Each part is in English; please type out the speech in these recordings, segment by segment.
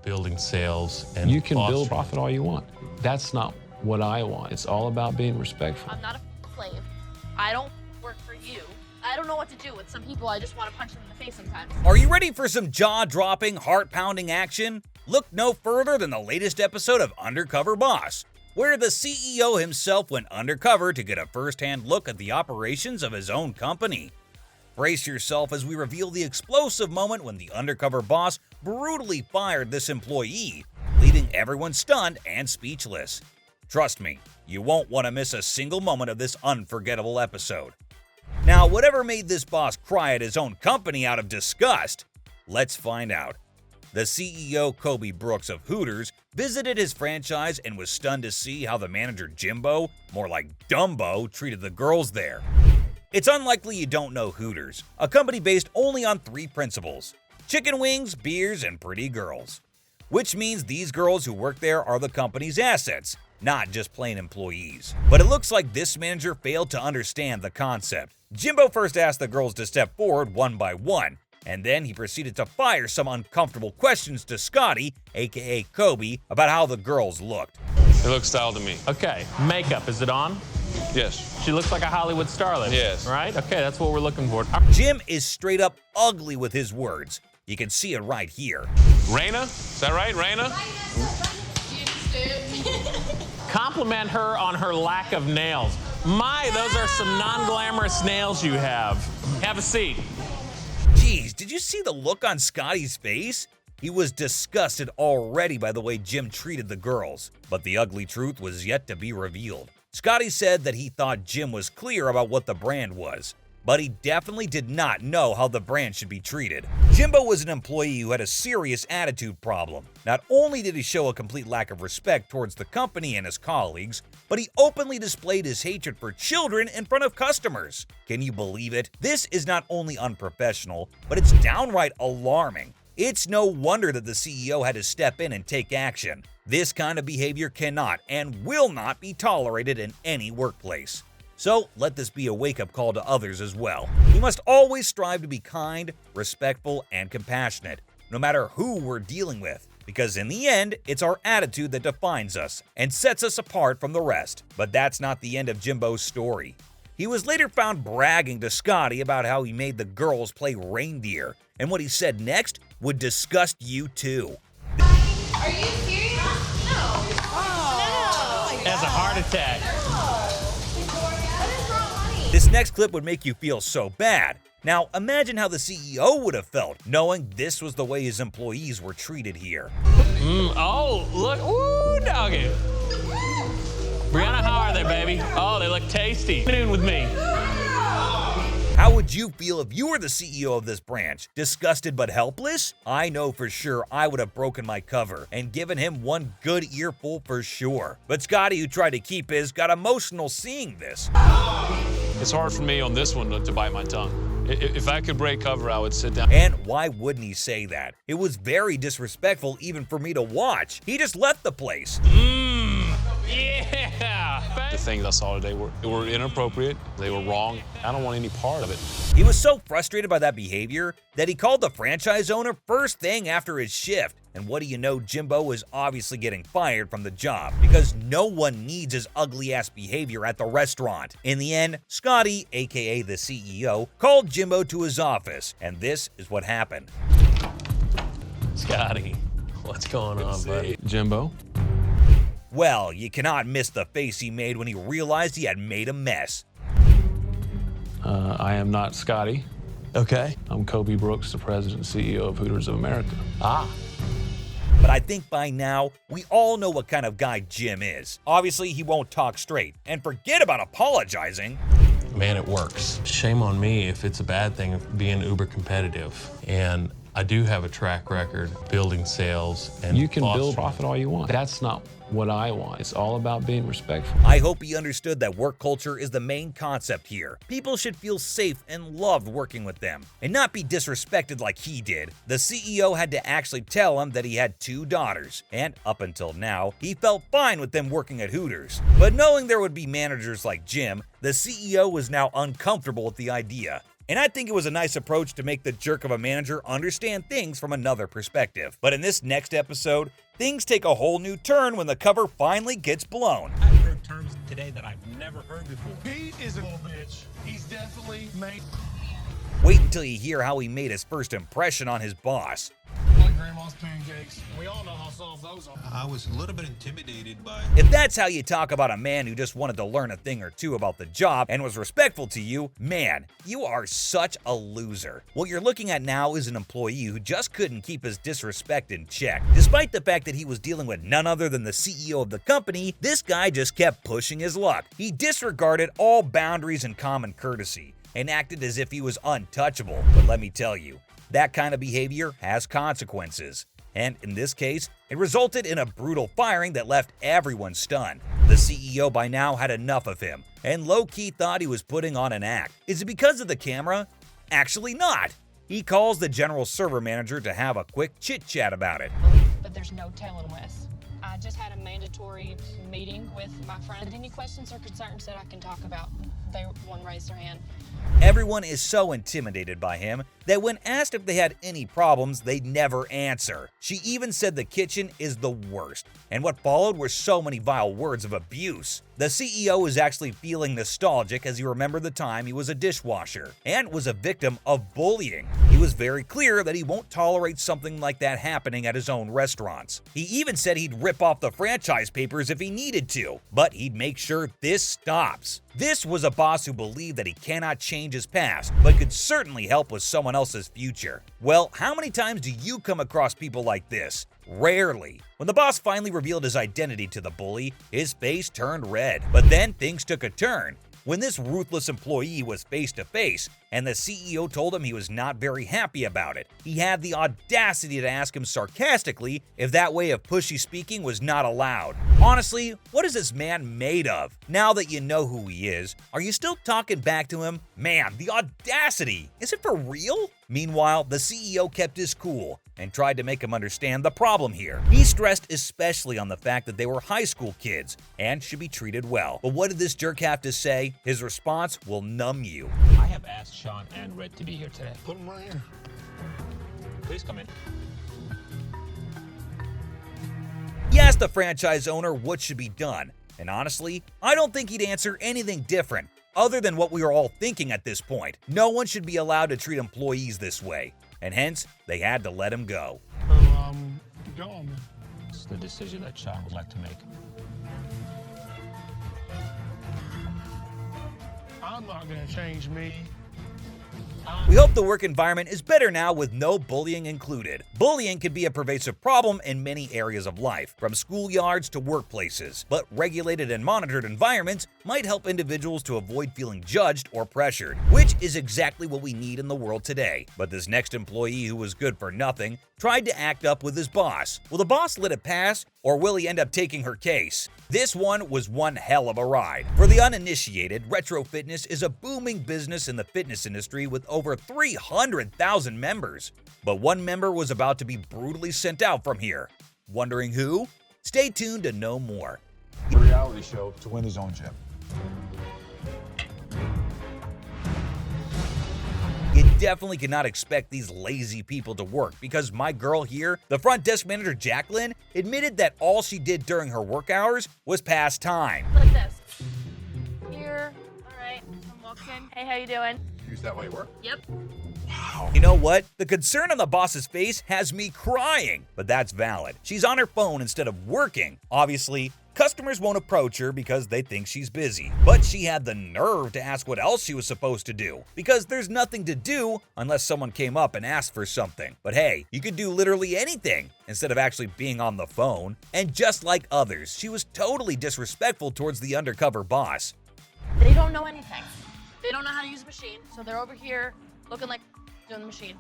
building sales and you can build profit all you want. That's not what I want. It's all about being respectful. I'm not a slave. I don't work for you. I don't know what to do with some people. I just want to punch them in the face sometimes. Are you ready for some jaw-dropping, heart-pounding action? Look no further than the latest episode of Undercover Boss, where the CEO himself went undercover to get a first-hand look at the operations of his own company. Brace yourself as we reveal the explosive moment when the undercover boss brutally fired this employee, leaving everyone stunned and speechless. Trust me, you won't want to miss a single moment of this unforgettable episode. Now, whatever made this boss cry at his own company out of disgust? Let's find out. The CEO, Kobe Brooks of Hooters, visited his franchise and was stunned to see how the manager Jimbo, more like Dumbo, treated the girls there. It's unlikely you don't know Hooters, a company based only on 3 principles: chicken wings, beers, and pretty girls. Which means these girls who work there are the company's assets, not just plain employees. But it looks like this manager failed to understand the concept. Jimbo first asked the girls to step forward one by one, and then he proceeded to fire some uncomfortable questions to Scotty, aka Kobe, about how the girls looked. They look style to me. Okay, makeup, is it on? Yes. She looks like a Hollywood starlet. Yes. Right? Okay, that's what we're looking for. Jim is straight up ugly with his words. You can see it right here. Raina? Is that right, Raina? Compliment her on her lack of nails. My, those are some non-glamorous nails you have. Have a seat. Jeez, did you see the look on Scotty's face? He was disgusted already by the way Jim treated the girls, but the ugly truth was yet to be revealed. Scotty said that he thought Jim was clear about what the brand was, but he definitely did not know how the brand should be treated. Jimbo was an employee who had a serious attitude problem. Not only did he show a complete lack of respect towards the company and his colleagues, but he openly displayed his hatred for children in front of customers. Can you believe it? This is not only unprofessional, but it's downright alarming. It's no wonder that the CEO had to step in and take action. This kind of behavior cannot and will not be tolerated in any workplace. So let this be a wake-up call to others as well. We must always strive to be kind, respectful, and compassionate, no matter who we're dealing with, because in the end, it's our attitude that defines us and sets us apart from the rest. But that's not the end of Jimbo's story. He was later found bragging to Scotty about how he made the girls play reindeer, and what he said next would disgust you too. Are you serious? No. Oh. Has a heart attack. This next clip would make you feel so bad. Now, imagine how the CEO would have felt knowing this was the way his employees were treated here. Oh, look. Ooh, doggy. Brianna, how are they, baby? Oh, they look tasty. Noon with me. How would you feel if you were the CEO of this branch? Disgusted but helpless? I know for sure I would have broken my cover and given him one good earful for sure. But Scotty, who tried to keep his, got emotional seeing this. It's hard for me on this one to bite my tongue. If I could break cover, I would sit down. And why wouldn't he say that? It was very disrespectful even for me to watch. He just left the place. Yeah. The things I saw today were inappropriate. They were wrong. I don't want any part of it. He was so frustrated by that behavior that he called the franchise owner first thing after his shift. And what do you know, Jimbo was obviously getting fired from the job because no one needs his ugly-ass behavior at the restaurant. In the end, Scotty, aka the CEO, called Jimbo to his office, and this is what happened. Scotty, what's going on, buddy? Jimbo? Well, you cannot miss the face he made when he realized he had made a mess. I am not Scotty. Okay. I'm Kobe Brooks, the president and CEO of Hooters of America. Ah. But I think by now, we all know what kind of guy Jim is. Obviously, he won't talk straight. And forget about apologizing. Man, it works. Shame on me if it's a bad thing of being uber competitive. And I do have a track record building sales and You can build profit all you want. That's not what I want. It's all about being respectful. I hope he understood that work culture is the main concept here. People should feel safe and loved working with them, and not be disrespected like he did. The CEO had to actually tell him that he had 2 daughters, and up until now, he felt fine with them working at Hooters. But knowing there would be managers like Jim, the CEO was now uncomfortable with the idea. And I think it was a nice approach to make the jerk of a manager understand things from another perspective. But in this next episode, things take a whole new turn when the cover finally gets blown. I've heard terms today that I've never heard before. He is a little bitch. He's definitely made Wait until you hear how he made his first impression on his boss. like grandma's pancakes. We all know how soft those are. I was a little bit intimidated by. If that's how you talk about a man who just wanted to learn a thing or two about the job and was respectful to you, man, you are such a loser. What you're looking at now is an employee who just couldn't keep his disrespect in check. Despite the fact that he was dealing with none other than the CEO of the company, this guy just kept pushing his luck. He disregarded all boundaries and common courtesy and acted as if he was untouchable. But let me tell you, that kind of behavior has consequences. And in this case, it resulted in a brutal firing that left everyone stunned. The CEO by now had enough of him, and low-key thought he was putting on an act. Is it because of the camera? Actually not. He calls the general server manager to have a quick chit-chat about it. But there's no telling Wes. I just had a mandatory meeting with my friend. Any questions or concerns that I can talk about? One raised their hand. Everyone is so intimidated by him that when asked if they had any problems, they never answer. She even said the kitchen is the worst, and what followed were so many vile words of abuse. The CEO is actually feeling nostalgic as he remembered the time he was a dishwasher and was a victim of bullying. He was very clear that he won't tolerate something like that happening at his own restaurants. He even said he'd rip off the franchise papers if he needed to, but he'd make sure this stops. This was a boss who believed that he cannot change his past, but could certainly help with someone else's future. Well, how many times do you come across people like this? Rarely. When the boss finally revealed his identity to the bully, his face turned red. But then things took a turn when this ruthless employee was face to face and the CEO told him he was not very happy about it. He had the audacity to ask him sarcastically if that way of pushy speaking was not allowed. Honestly, what is this man made of? Now that you know who he is, are you still talking back to him? Man, the audacity! Is it for real? Meanwhile, the CEO kept his cool and tried to make him understand the problem here. He stressed especially on the fact that they were high school kids and should be treated well. But what did this jerk have to say? His response will numb you. I have asked Sean and Red to be here today. Put him right here. Please come in. He asked the franchise owner what should be done, and honestly, I don't think he'd answer anything different other than what we were all thinking at this point. No one should be allowed to treat employees this way, and hence, they had to let him go. So, go on, man. It's the decision that Sean would like to make. I'm not gonna change me. We hope the work environment is better now with no bullying included. Bullying can be a pervasive problem in many areas of life, from schoolyards to workplaces, but regulated and monitored environments might help individuals to avoid feeling judged or pressured, which is exactly what we need in the world today. But this next employee who was good for nothing tried to act up with his boss. Will the boss let it pass, or will he end up taking her case? This one was one hell of a ride. For the uninitiated, retro fitness is a booming business in the fitness industry with over 300,000 members. But one member was about to be brutally sent out from here. Wondering who? Stay tuned to know more. A reality show to win his own gym. You definitely cannot expect these lazy people to work because my girl here, the front desk manager Jacqueline, admitted that all she did during her work hours was pass time. Like this. Here. All right. I'm walking. Hey, how you doing? Use that while you work? Yep. You know what? The concern on the boss's face has me crying, but that's valid. She's on her phone instead of working. Obviously, customers won't approach her because they think she's busy. But she had the nerve to ask what else she was supposed to do, because there's nothing to do unless someone came up and asked for something. But hey, you could do literally anything instead of actually being on the phone. And just like others, she was totally disrespectful towards the undercover boss. They don't know anything. They don't know how to use a machine, so they're over here looking like doing the machine.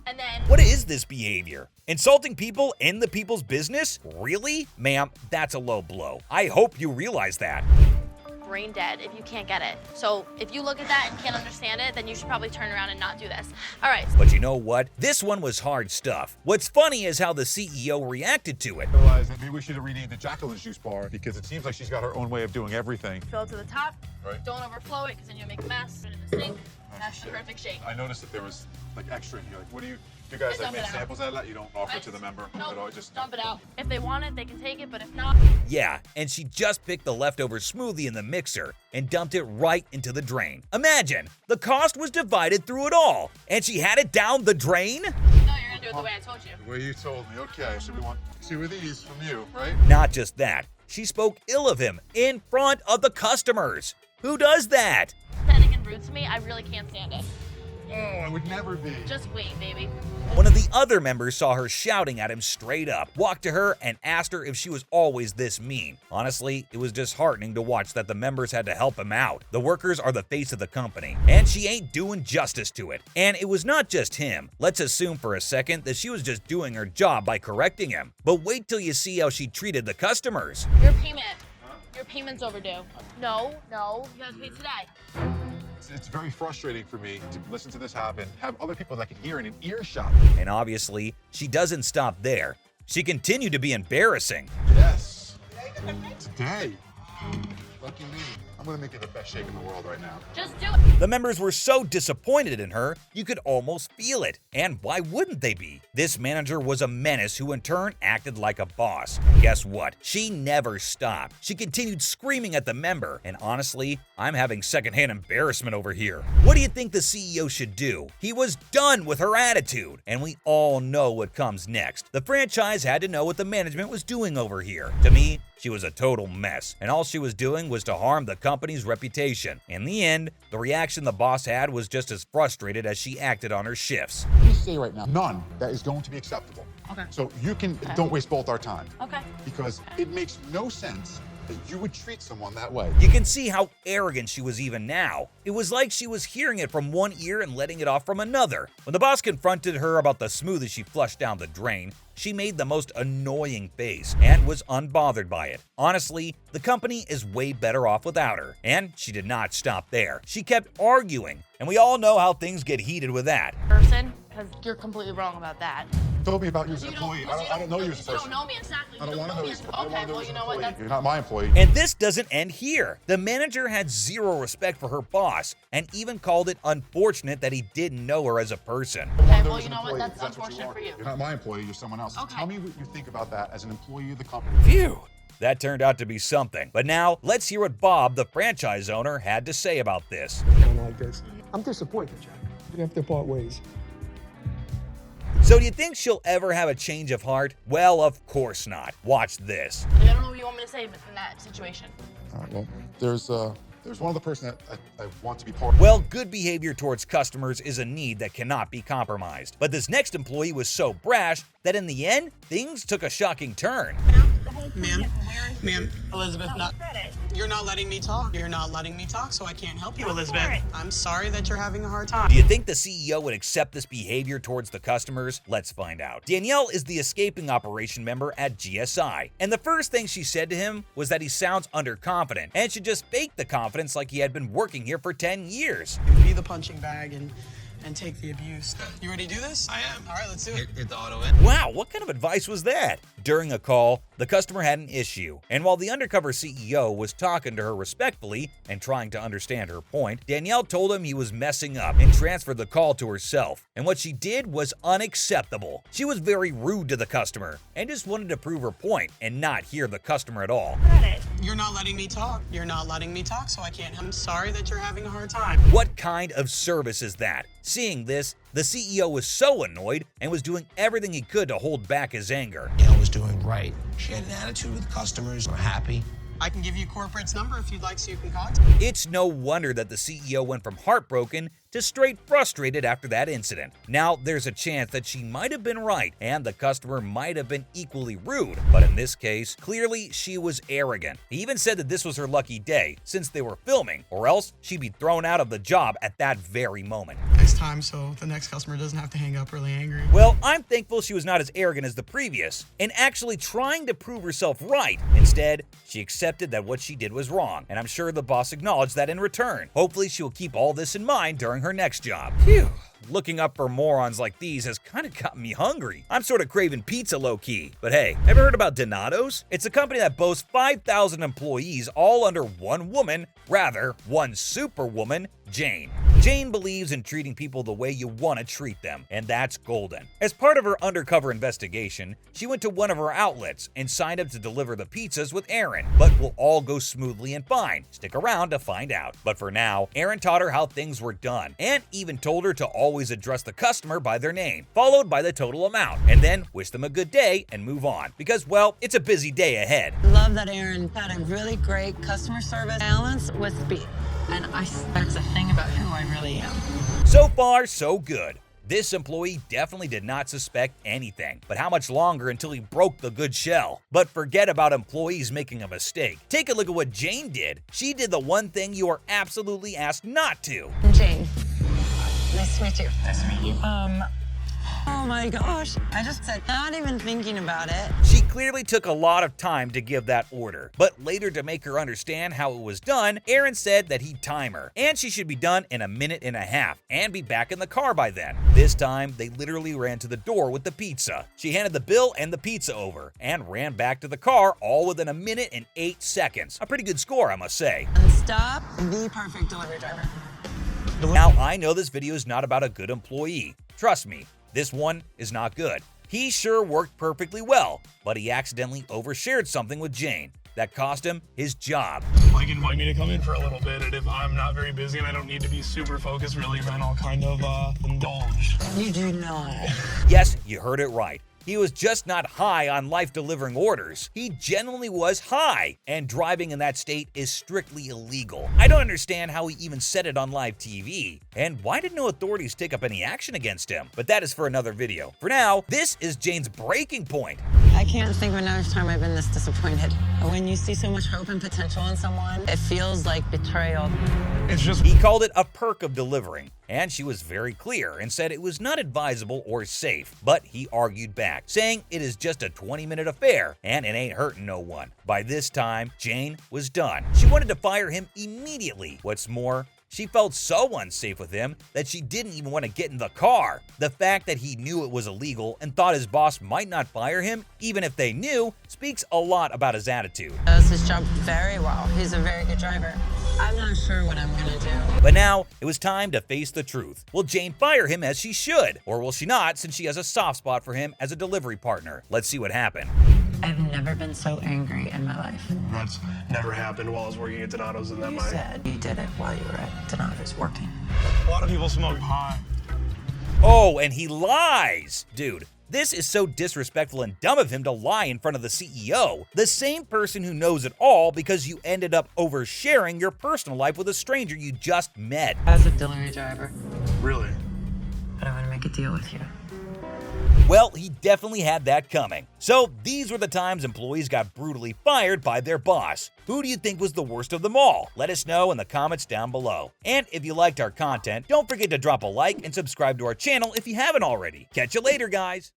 And then What is this behavior? Insulting people in the people's business? Really? Ma'am, that's a low blow. I hope you realize that. brain dead if you can't get it. So if you look at that and can't understand it, then you should probably turn around and not do this. All right. But you know what? This one was hard stuff. What's funny is how the CEO reacted to it. Realize that maybe we should have renamed the Jacqueline's juice bar because it seems like she's got her own way of doing everything. Fill it to the top. Right. Don't overflow it because then you'll make a mess. Put it in the sink. That's the perfect shake. I noticed that there was like extra in here. Like, what do you guys like Dump make it out. samples out of that? You don't offer it to the member Nope, at all? Just dump it out. If they want it, they can take it, but if not, Yeah, and she just picked the leftover smoothie in the mixer and dumped it right into the drain. Imagine, the cost was divided through it all, and she had it down the drain? no, you're gonna do it the way I told you. the way you told me. Okay, so we want 2 of these from you, right? Not just that, she spoke ill of him in front of the customers. Who does that? Standing and rude to me, I really can't stand it. Oh, I would never be. Just wait, baby. One of the other members saw her shouting at him straight up, walked to her, and asked her if she was always this mean. Honestly, it was disheartening to watch that the members had to help him out. The workers are the face of the company, and she ain't doing justice to it. And it was not just him. Let's assume for a second that she was just doing her job by correcting him. But wait till you see how she treated the customers. Your payment's overdue. No, you gotta pay today. It's very frustrating for me to listen to this happen, have other people that can hear in an earshot. And obviously, she doesn't stop there. She continued to be embarrassing. Yes. Today. Lucky me. I'm gonna make it the best shake in the world right now. Just do it. The members were so disappointed in her, you could almost feel it. And why wouldn't they be? This manager was a menace who in turn acted like a boss. And guess what? She never stopped. She continued screaming at the member. And honestly, I'm having secondhand embarrassment over here. What do you think the CEO should do? He was done with her attitude. And we all know what comes next. The franchise had to know what the management was doing over here. To me, she was a total mess, and all she was doing was to harm the company's reputation. In the end, the reaction the boss had was just as frustrated as she acted on her shifts. You say right now, none that is going to be acceptable. Okay. So you can, don't waste both our time. Okay. Because it makes no sense that you would treat someone that way. You can see how arrogant she was even now. It was like she was hearing it from one ear and letting it off from another. When the boss confronted her about the smoothie she flushed down the drain, she made the most annoying face and was unbothered by it. Honestly, the company is way better off without her. And she did not stop there. She kept arguing, and we all know how things get heated with that. Person, because you're completely wrong about that. Told me about you as an employee. I don't know you as a You person. don't know me exactly. I don't want to know you. I don't want to know well, you as you an know what? employee. That's You're not my employee. And this doesn't end here. The manager had zero respect for her boss and even called it unfortunate that he didn't know her as a person. okay. Know Well, as you an know what? employee, That's because what unfortunate are. for you. You're not my employee. You're someone else. Okay. Tell me what you think about that as an employee of the company. Phew. That turned out to be something. But now, let's hear what Bob, the franchise owner, had to say about this. Like this. I'm disappointed, Jack. We have to part ways. So do you think she'll ever have a change of heart? Well, of course not. Watch this. I don't know what you want me to say in that situation. All right, well, there's one other person that I want to be part of. Well, good behavior towards customers is a need that cannot be compromised. But this next employee was so brash that in the end, things took a shocking turn. Ma'am, Elizabeth, you're not letting me talk. You're not letting me talk, so I can't help you, Elizabeth. I'm sorry that you're having a hard time. Do you think the CEO would accept this behavior towards the customers? Let's find out. Danielle is the escaping operation member at GSI, and the first thing she said to him was that he sounds underconfident and should just fake the confidence like he had been working here for 10 years. Be the punching bag and take the abuse. You ready to do this? I am. All right, let's do it. Hit the auto in. Wow, what kind of advice was that? During a call, the customer had an issue, and while the undercover CEO was talking to her respectfully and trying to understand her point, Danielle told him he was messing up and transferred the call to herself. And what she did was unacceptable. She was very rude to the customer and just wanted to prove her point and not hear the customer at all. You're not letting me talk. You're not letting me talk, so I can't. I'm sorry that you're having a hard time. What kind of service is that? Seeing this, the CEO was so annoyed and was doing everything he could to hold back his anger. Gail was doing right. She had an attitude with customers. We're happy. I can give you corporate's number if you'd like, so you can contact. It's no wonder that the CEO went from heartbroken to straight frustrated after that incident. Now, there's a chance that she might have been right and the customer might have been equally rude, but in this case, clearly she was arrogant. He even said that this was her lucky day since they were filming, or else she'd be thrown out of the job at that very moment. Next time, so the next customer doesn't have to hang up really angry. Well, I'm thankful she was not as arrogant as the previous and actually trying to prove herself right. Instead, she accepted that what she did was wrong, and I'm sure the boss acknowledged that in return. Hopefully, she will keep all this in mind during her next job. Phew. Looking up for morons like these has kind of gotten me hungry. I'm sort of craving pizza low-key. But hey, ever heard about Donato's? It's a company that boasts 5,000 employees all under one woman, rather, one superwoman, Jane. Jane believes in treating people the way you want to treat them, and that's golden. As part of her undercover investigation, she went to one of her outlets and signed up to deliver the pizzas with Erin, but will all go smoothly and fine. Stick around to find out. But for now, Erin taught her how things were done, and even told her to always address the customer by their name, followed by the total amount, and then wish them a good day and move on, because, well, it's a busy day ahead. Love that Erin had a really great customer service balance with speed. And that's a thing about who I really am. So far, so good. This employee definitely did not suspect anything, but how much longer until he broke the good shell? But forget about employees making a mistake. Take a look at what Jane did. She did the one thing you are absolutely asked not to. Jane, nice to meet you. Nice to meet you. Oh my gosh, I just said, not even thinking about it. She clearly took a lot of time to give that order, but later to make her understand how it was done, Erin said that he'd time her, and she should be done in a minute and a half, and be back in the car by then. This time, they literally ran to the door with the pizza. She handed the bill and the pizza over, and ran back to the car all within a minute and 8 seconds. A pretty good score, I must say. And stop the perfect delivery driver. Now, I know this video is not about a good employee. Trust me, this one is not good. He sure worked perfectly well, but he accidentally overshared something with Jane that cost him his job. Like, invite me to come in for a little bit, and if I'm not very busy and I don't need to be super focused, really, then I'll kind of indulge. You do not. Yes, you heard it right. He was just not high on life delivering orders. He genuinely was high, and driving in that state is strictly illegal. I don't understand how he even said it on live TV, and why did no authorities take up any action against him? But that is for another video. For now, this is Jane's breaking point. I can't think of another time I've been this disappointed. When you see so much hope and potential in someone, it feels like betrayal. It's just... He called it a perk of delivering, and she was very clear and said it was not advisable or safe, but he argued back, saying it is just a 20-minute affair and it ain't hurting no one. By this time, Jane was done. She wanted to fire him immediately. What's more, she felt so unsafe with him that she didn't even want to get in the car. The fact that he knew it was illegal and thought his boss might not fire him, even if they knew, speaks a lot about his attitude. He does his job very well. He's a very good driver. I'm not sure what I'm gonna do. But now, it was time to face the truth. Will Jane fire him as she should? Or will she not, since she has a soft spot for him as a delivery partner? Let's see what happened. I've never been so angry in my life. That's never happened while I was working at Donato's, and that You said you did it while you were at Donato's working. A lot of people smoke pot. Oh, and he lies! Dude, this is so disrespectful and dumb of him to lie in front of the CEO. The same person who knows it all because you ended up oversharing your personal life with a stranger you just met. As a delivery driver, Really? I don't want to make a deal with you. Well, he definitely had that coming. So these were the times employees got brutally fired by their boss. Who do you think was the worst of them all? Let us know in the comments down below. And if you liked our content, don't forget to drop a like and subscribe to our channel if you haven't already. Catch you later, guys.